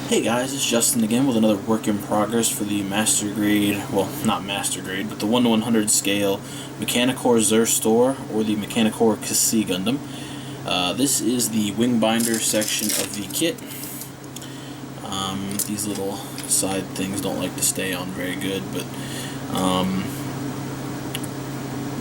Hey guys, it's Justin again with another work in progress for the master grade, well, not master grade, but the 1/100 scale MECHANICORE ZERSTÖRE, or the MECHANICORE Cassé Gundam. This is the wing binder section of the kit. These little side things don't like to stay on very good, but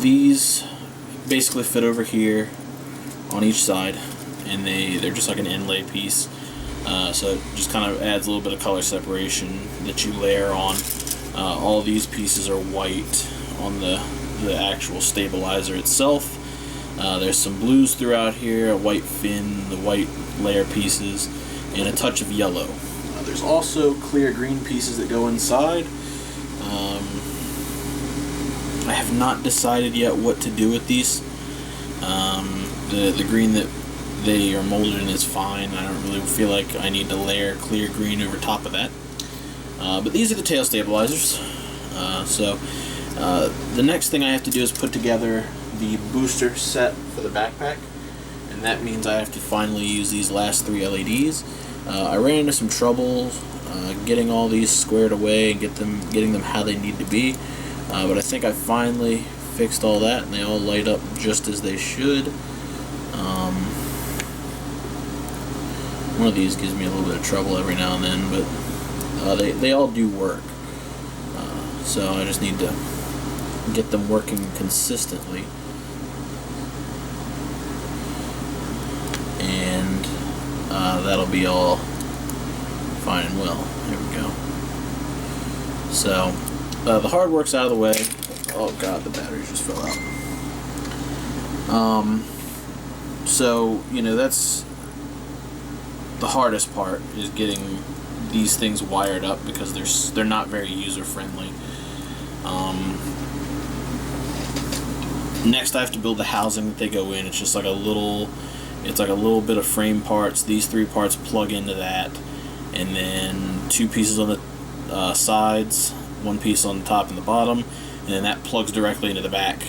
these basically fit over here on each side, and they're just like an inlay piece. So it just kind of adds a little bit of color separation that you layer on. All these pieces are white on the actual stabilizer itself. There's some blues throughout here, a white fin, the white layer pieces, and a touch of yellow. There's also clear green pieces that go inside. I have not decided yet what to do with these. The green that they are molded in is fine. I don't really feel like I need to layer clear green over top of that. But these are the tail stabilizers. The next thing I have to do is put together the booster set for the backpack, and that means I have to finally use these last 3 LEDs. I ran into some trouble getting all these squared away and getting them how they need to be, but I think I finally fixed all that, and they all light up just as they should. One of these gives me a little bit of trouble every now and then, but they all do work. So I just need to get them working consistently. And that'll be all fine and well. There we go. So the hard work's out of the way. Oh god, the batteries just fell out. So, you know, that's the hardest part, is getting these things wired up, because they're not very user friendly. Next I have to build the housing that they go in. It's just like a little bit of frame parts. These 3 parts plug into that, and then 2 pieces on the sides, 1 piece on the top and the bottom, and then that plugs directly into the back.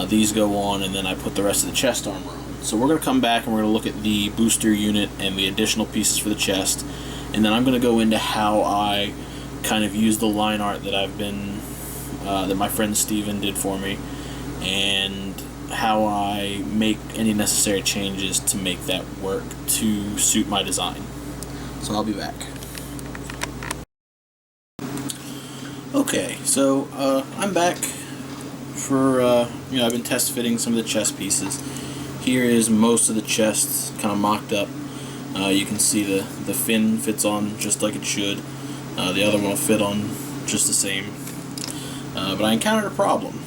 These go on, and then I put the rest of the chest armor on. So we're going to come back and we're going to look at the booster unit and the additional pieces for the chest, and then I'm going to go into how I kind of use the line art that that my friend Steven did for me, and how I make any necessary changes to make that work to suit my design. So I'll be back. Okay, so I'm back for I've been test fitting some of the chest pieces. Here is most of the chest kind of mocked up. You can see the fin fits on just like it should. The other one will fit on just the same. But I encountered a problem,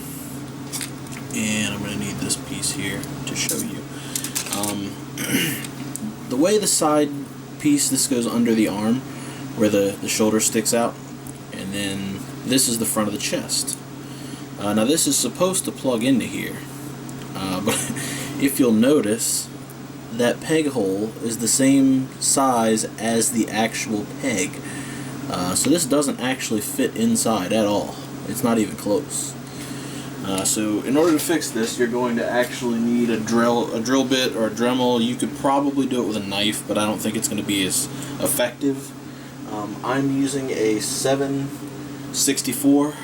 and I'm going to need this piece here to show you. The way the side piece, this goes under the arm where the shoulder sticks out, and then this is the front of the chest. Now this is supposed to plug into here, but if you'll notice, that peg hole is the same size as the actual peg. So this doesn't actually fit inside at all. It's not even close. So in order to fix this, you're going to actually need a drill bit or a Dremel. You could probably do it with a knife, but I don't think it's going to be as effective. I'm using a 7/64,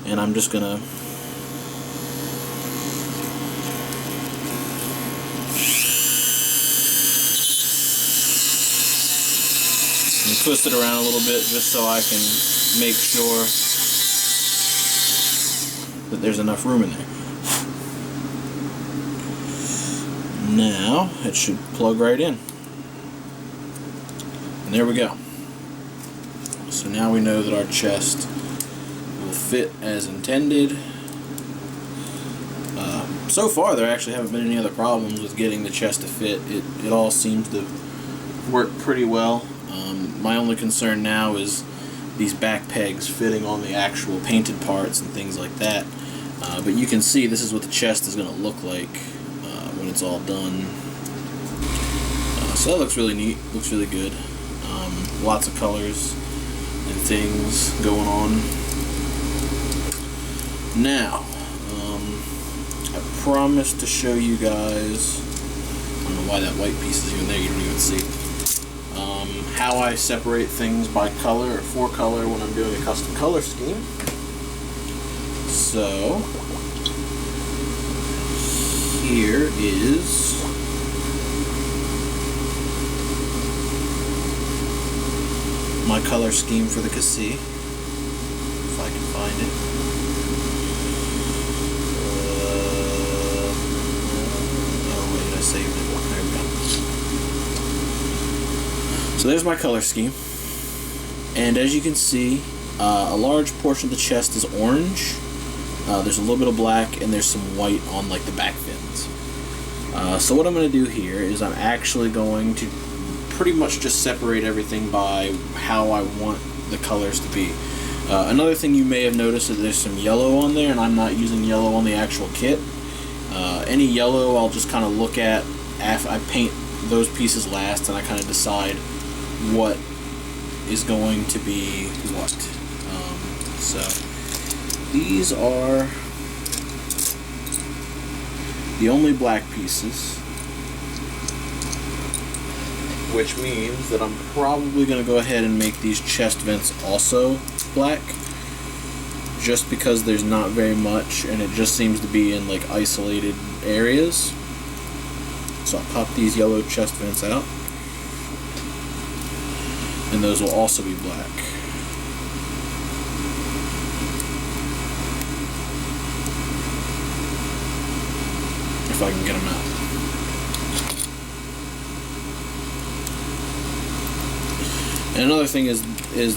and I'm just going to twist it around a little bit just so I can make sure that there's enough room in there. Now it should plug right in. And there we go. So now we know that our chest will fit as intended. So far there actually haven't been any other problems with getting the chest to fit. It all seems to work pretty well. My only concern now is these back pegs fitting on the actual painted parts and things like that. But you can see this is what the chest is going to look like when it's all done. So that looks really neat, looks really good. Lots of colors and things going on. Now, I promised to show you guys, I don't know why that white piece is even there, you don't even see. how I separate things by color or for color when I'm doing a custom color scheme. So here is my color scheme for the cassette, if I can find it. Oh wait, I saved it. There we go. So there's my color scheme, and as you can see, a large portion of the chest is orange. There's a little bit of black, and there's some white on like the back fins. So what I'm going to do here is I'm actually going to pretty much just separate everything by how I want the colors to be. Another thing you may have noticed is there's some yellow on there, and I'm not using yellow on the actual kit. Any yellow I'll just kind of look at after I paint those pieces last, and I kind of decide what is going to be what. So these are the only black pieces, which means that I'm probably going to go ahead and make these chest vents also black, just because there's not very much and it just seems to be in like isolated areas. So I'll pop these yellow chest vents out, and those will also be black. If I can get them out. And another thing is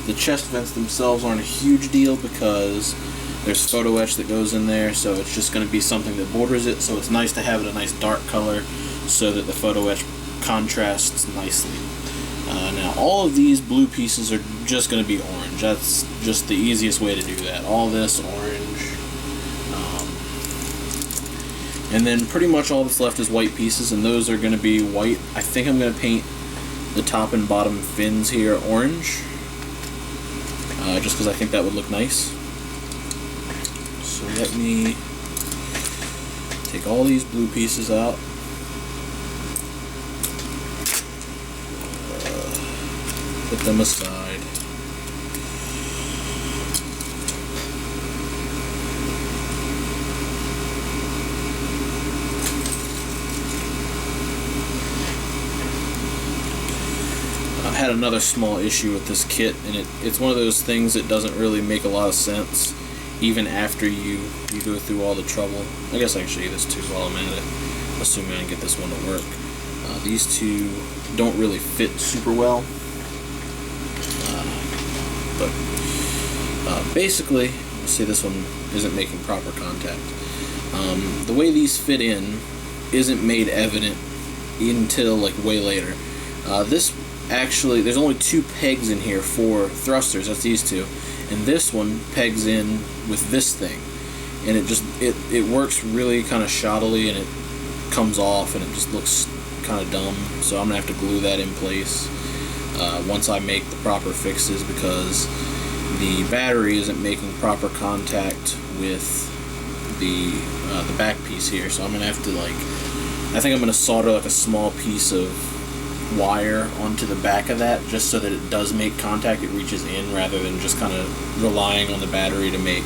the chest vents themselves aren't a huge deal because there's photo etch that goes in there, so it's just going to be something that borders it, so it's nice to have it a nice dark color so that the photo etch contrasts nicely. Now all of these blue pieces are just going to be orange. That's just the easiest way to do that. All this orange. And then pretty much all that's left is white pieces, and those are going to be white. I think I'm going to paint the top and bottom fins here orange, just because I think that would look nice. So let me take all these blue pieces out. Put them aside. I had another small issue with this kit, and it's one of those things that doesn't really make a lot of sense even after you go through all the trouble. I guess I can show you this too while I'm at it, assuming I can get this one to work. These two don't really fit super well, but basically, let's see, this one isn't making proper contact. The way these fit in isn't made evident until like way later. This actually, there's only two pegs in here for thrusters, that's these two, and this one pegs in with this thing, and it works really kind of shoddily, and it comes off, and it just looks kind of dumb, so I'm gonna have to glue that in place once I make the proper fixes, because the battery isn't making proper contact with the back piece here, so I'm gonna have to I think I'm gonna solder like a small piece of wire onto the back of that, just so that it does make contact, it reaches in, rather than just kind of relying on the battery to make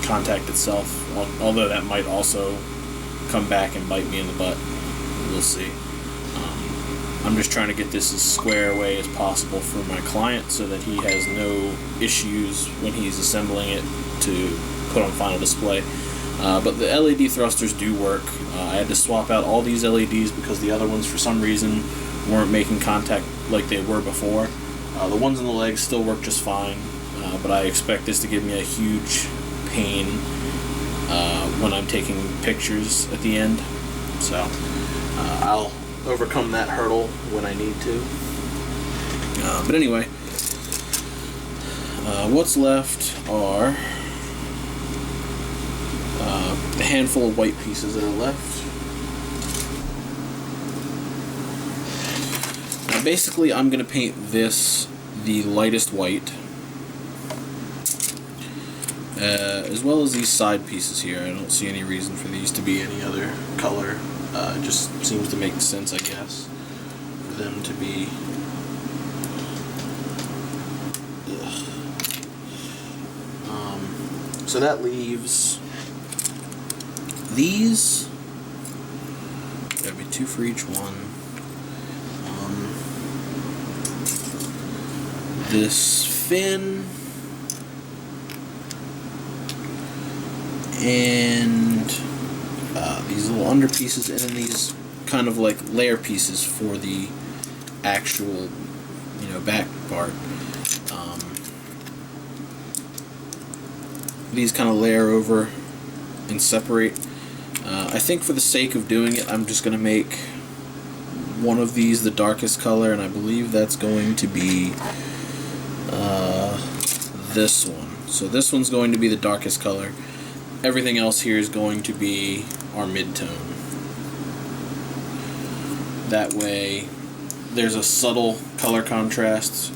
contact itself, although that might also come back and bite me in the butt. We'll see. I'm just trying to get this as square away as possible for my client so that he has no issues when he's assembling it to put on final display. But the LED thrusters do work. I had to swap out all these LEDs because the other ones for some reason weren't making contact like they were before. The ones on the legs still work just fine, but I expect this to give me a huge pain when I'm taking pictures at the end. So I'll overcome that hurdle when I need to. But anyway, what's left are the handful of white pieces that are left. Now basically I'm going to paint this the lightest white, as well as these side pieces here. I don't see any reason for these to be any other color. It just seems to make sense, I guess, for them to be. So that leaves these. There'll be 2 for each one. This fin and these little under pieces, and then these kind of like layer pieces for the actual, back part. These kind of layer over and separate. I think for the sake of doing it, I'm just going to make one of these the darkest color, and I believe that's going to be this one. So this one's going to be the darkest color. Everything else here is going to be our mid-tone. That way there's a subtle color contrast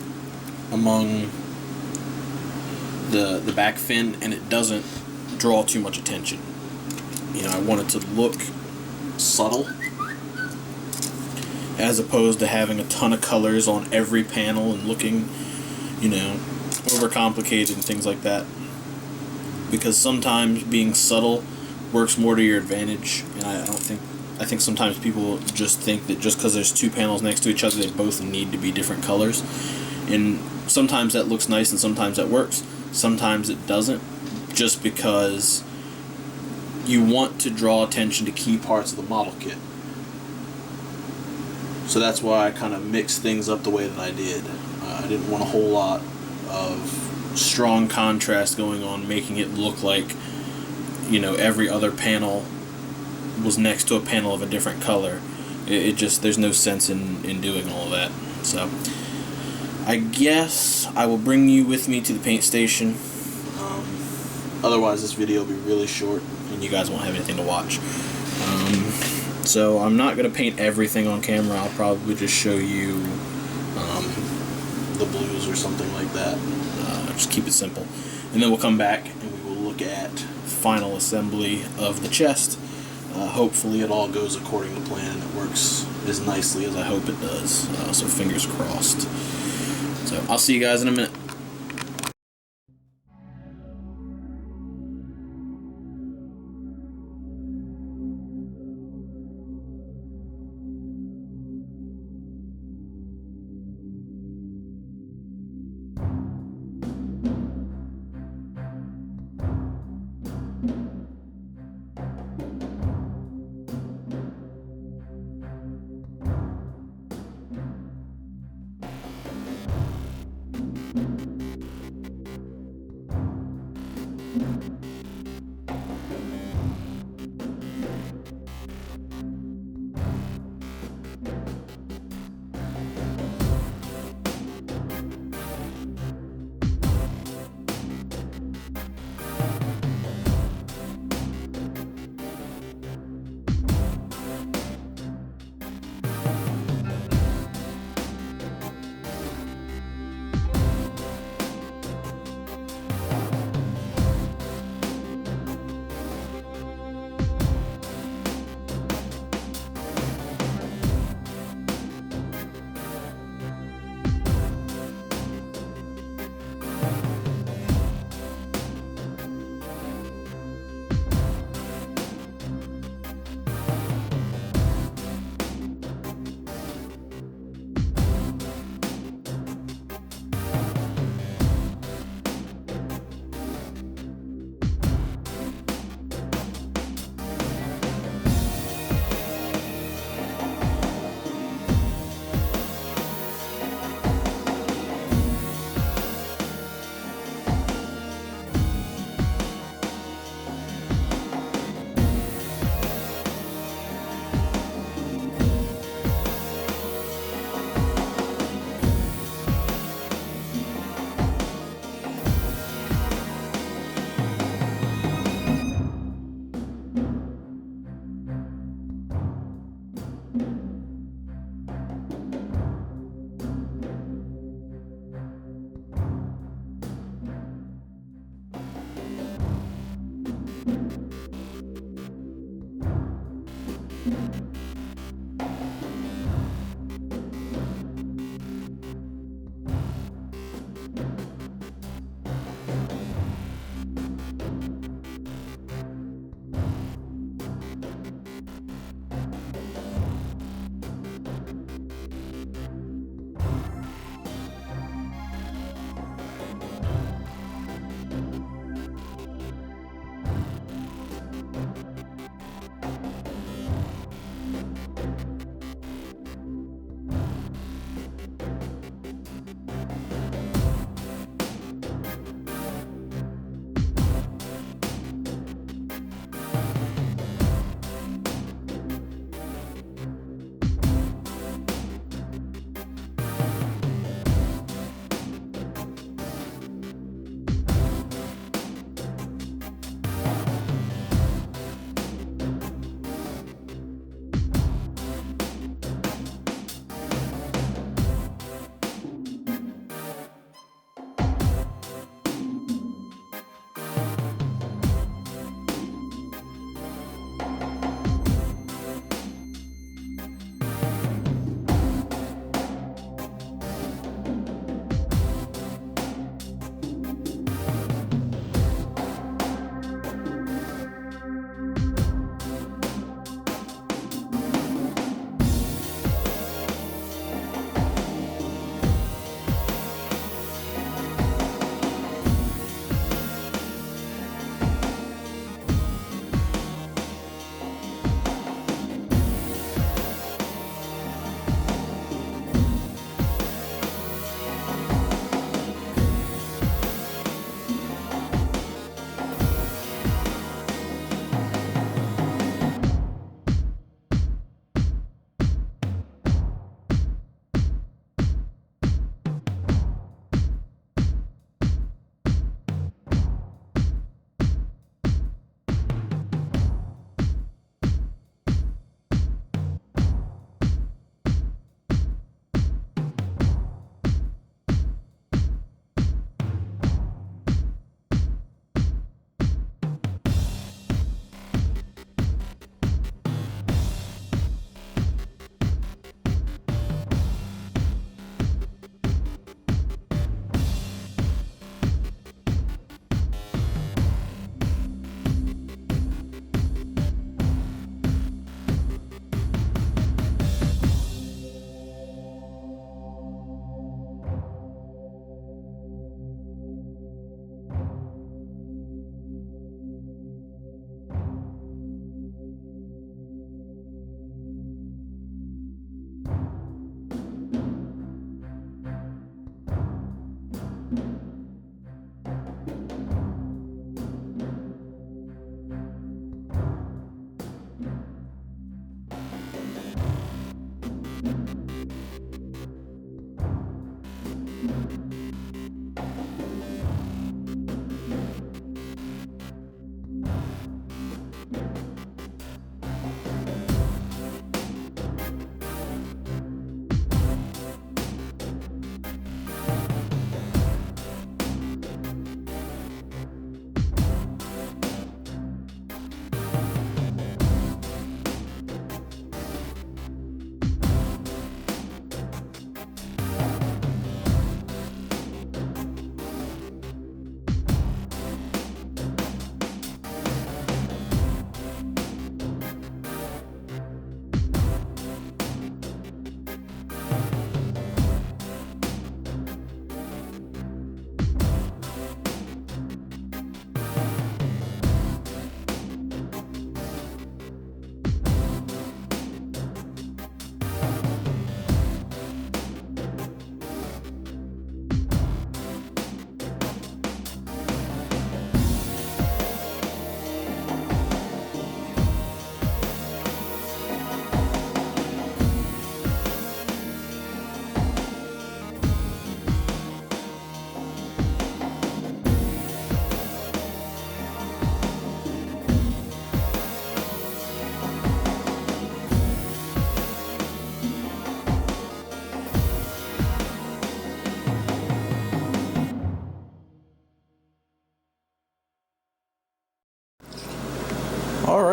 among the back fin, and it doesn't draw too much attention. I want it to look subtle as opposed to having a ton of colors on every panel and looking, overcomplicated and things like that. Because sometimes being subtle works more to your advantage, and I think sometimes people just think that just because there's 2 panels next to each other, they both need to be different colors. And sometimes that looks nice and sometimes that works. Sometimes it doesn't, just because you want to draw attention to key parts of the model kit. So that's why I kind of mixed things up the way that I did. I didn't want a whole lot of strong contrast going on, making it look like, every other panel was next to a panel of a different color. It just, there's no sense in doing all of that. So I guess I will bring you with me to the paint station. Otherwise this video will be really short and you guys won't have anything to watch. So I'm not going to paint everything on camera. I'll probably just show you the blues or something like that. Just keep it simple. And then we'll come back and we will look at final assembly of the chest. Hopefully it all goes according to plan and it works as nicely as I hope it does. So fingers crossed. So I'll see you guys in a minute.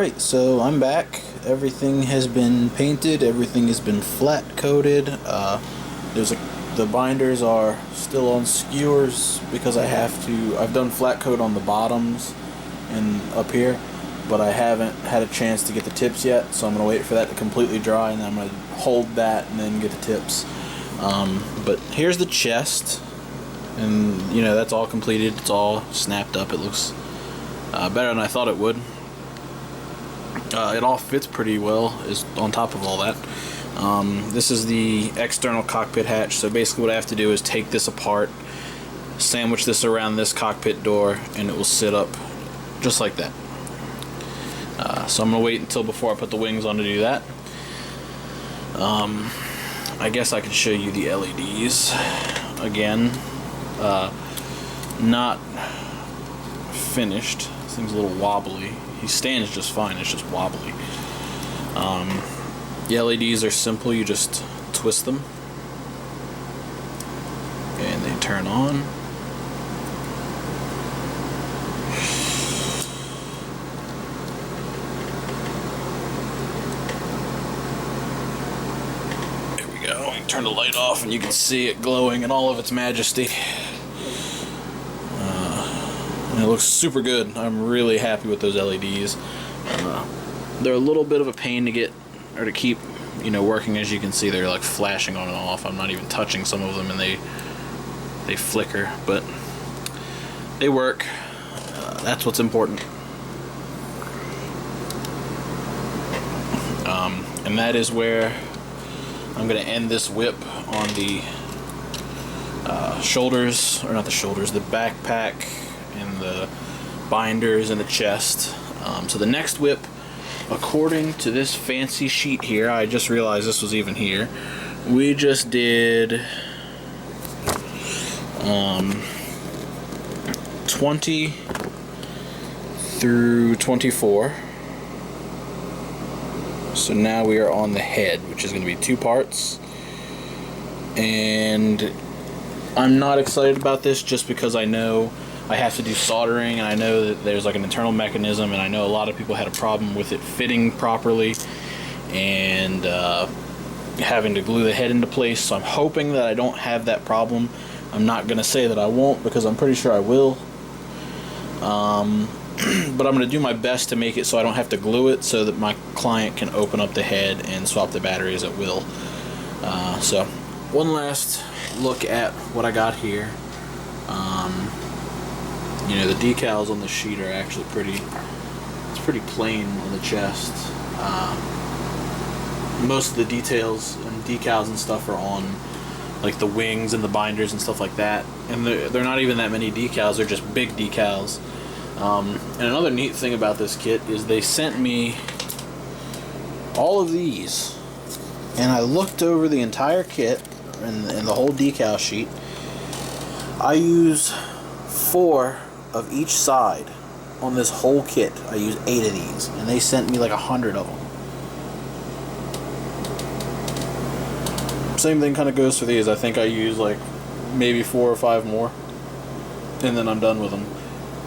Alright, so I'm back. Everything has been painted, everything has been flat coated. The binders are still on skewers because I've done flat coat on the bottoms and up here, but I haven't had a chance to get the tips yet, so I'm going to wait for that to completely dry, and then I'm going to hold that and then get the tips. But here's the chest, and that's all completed. It's all snapped up. It looks better than I thought it would. It all fits pretty well on top of all that. This is the external cockpit hatch, so basically what I have to do is take this apart, sandwich this around this cockpit door, and it will sit up just like that. So I'm going to wait until before I put the wings on to do that. I guess I could show you the LEDs again. Not finished. This thing's a little wobbly. He stands just fine, it's just wobbly. The LEDs are simple, you just twist them and they turn on. There we go, you turn the light off and you can see it glowing in all of its majesty. And it looks super good. I'm really happy with those LEDs. They're a little bit of a pain to get or to keep, working. As you can see, they're like flashing on and off. I'm not even touching some of them, and they flicker, but they work. That's what's important. And that is where I'm going to end this whip on the shoulders, or not the shoulders, the backpack and the binders and the chest. So the next whip, according to this fancy sheet here, I just realized this was even here, we just did 20 through 24. So now we are on the head, which is going to be 2 parts. And I'm not excited about this just because I know I have to do soldering, and I know that there's like an internal mechanism, and I know a lot of people had a problem with it fitting properly and having to glue the head into place, so I'm hoping that I don't have that problem. I'm not going to say that I won't because I'm pretty sure I will. But I'm going to do my best to make it so I don't have to glue it, so that my client can open up the head and swap the batteries at will. So one last look at what I got here. The decals on the sheet are actually it's pretty plain on the chest. Most of the details and decals and stuff are on like the wings and the binders and stuff like that. And they're not even that many decals, they're just big decals. And another neat thing about this kit is they sent me all of these. And I looked over the entire kit and the whole decal sheet. I use 4 of each side on this whole kit. I use 8 of these, and they sent me like 100 of them. Same thing kind of goes for these. I think I use like maybe 4 or 5 more, and then I'm done with them.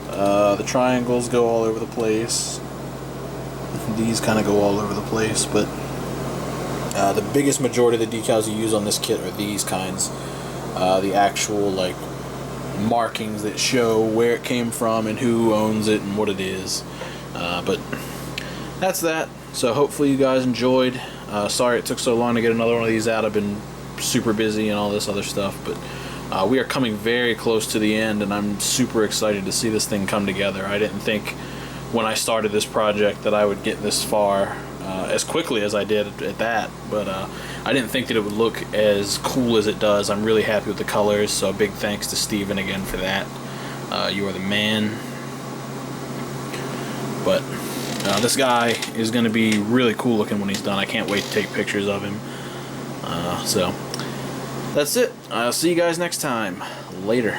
The triangles go all over the place. These kind of go all over the place, but the biggest majority of the decals you use on this kit are these kinds. The actual like markings that show where it came from and who owns it and what it is. But that's that. So hopefully you guys enjoyed. Sorry it took so long to get another one of these out. I've been super busy and all this other stuff, but we are coming very close to the end, and I'm super excited to see this thing come together. I didn't think when I started this project that I would get this far as quickly as I did at that, but I didn't think that it would look as cool as it does. I'm really happy with the colors, so a big thanks to Steven again for that. You are the man. But this guy is going to be really cool looking when he's done. I can't wait to take pictures of him. So that's it. I'll see you guys next time. Later.